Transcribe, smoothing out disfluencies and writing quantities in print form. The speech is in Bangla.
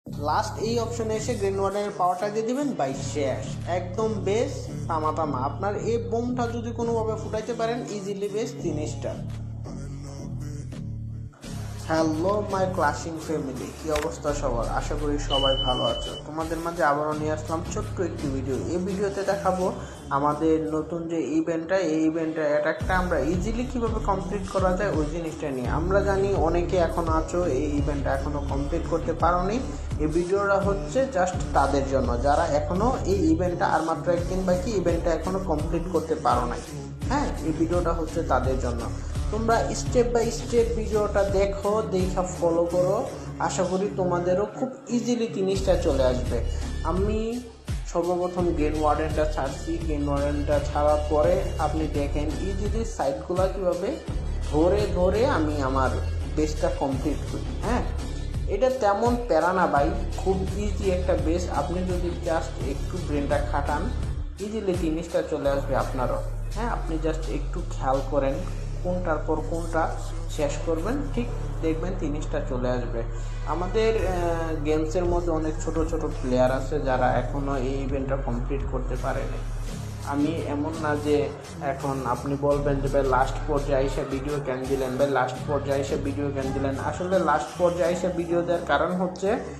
লাস্ট এই অপশনে এসে গ্রেন ওয়ার্ডেনের পাওয়ারটা দিয়ে দিবেন, বাই শেষ একদম বেশ তামা তামা। আপনার এই বোমটা যদি কোনোভাবে ফুটাইতে পারেন ইজিলি বেশ 3 স্টার। হ্যালো মাই ক্লাসিং ফ্যামিলি, কি অবস্থা সবার? আশা করি সবাই ভালো আছো। তোমাদের মাঝে আবারও নিয়ে আসলাম ছোট্ট একটি ভিডিও। এই ভিডিওতে দেখাবো আমাদের নতুন যে ইভেন্টটা, এই ইভেন্টের অ্যাটাকটা আমরা ইজিলি কীভাবে কমপ্লিট করা যায় ওই জিনিসটা নিয়ে। আমরা জানি অনেকে এখন আছো এই ইভেন্টটা এখনও কমপ্লিট করতে পারোনি। এই ভিডিওটা হচ্ছে জাস্ট তাদের জন্য যারা এখনও এই ইভেন্টটা আর মাত্র একদিন বাকি, ইভেন্টটা এখনও কমপ্লিট করতে পারো নাই। হ্যাঁ, এই ভিডিওটা হচ্ছে তাদের জন্য। তোমরা স্টেপ বাই স্টেপ ভিডিওটা দেখো, দেখা ফলো করো। আশা করি তোমাদেরও খুব ইজিলি জিনিসটা চলে আসবে। আমি সর্বপ্রথম গেম ওয়ার্ডেনটা ছাড়ছি। গেম ওয়ার্ডেনটা ছাড়ার পরে আপনি দেখেন ইজিলি সাইটগুলো কীভাবে ধরে ধরে আমি আমার বেসটা কমপ্লিট করি। হ্যাঁ, এটা তেমন প্যারা না ভাই, খুব ইজি একটা বেস। আপনি যদি জাস্ট একটু ব্রেনটা খাটান ইজিলি জিনিসটা চলে আসবে আপনারও। হ্যাঁ, আপনি জাস্ট একটু খেয়াল করেন কোনটার পর কোনটা শেষ করবেন, ঠিক দেখবেন জিনিসটা চলে আসবে। আমাদের গেমসের মধ্যে অনেক ছোট ছোট প্লেয়ার আছে যারা এখনও এই ইভেন্টটা কমপ্লিট করতে পারেনি। আমি এমন না যে এখন আপনি বলবেন যে ভাই লাস্ট পর্যায়ে এসে ভিডিও কেন দিলেন, ভাই লাস্ট পর্যায়ে এসে ভিডিও কেন দিলেন। আসলে লাস্ট পর্যায়ে এসে ভিডিও দেওয়ার কারণ হচ্ছে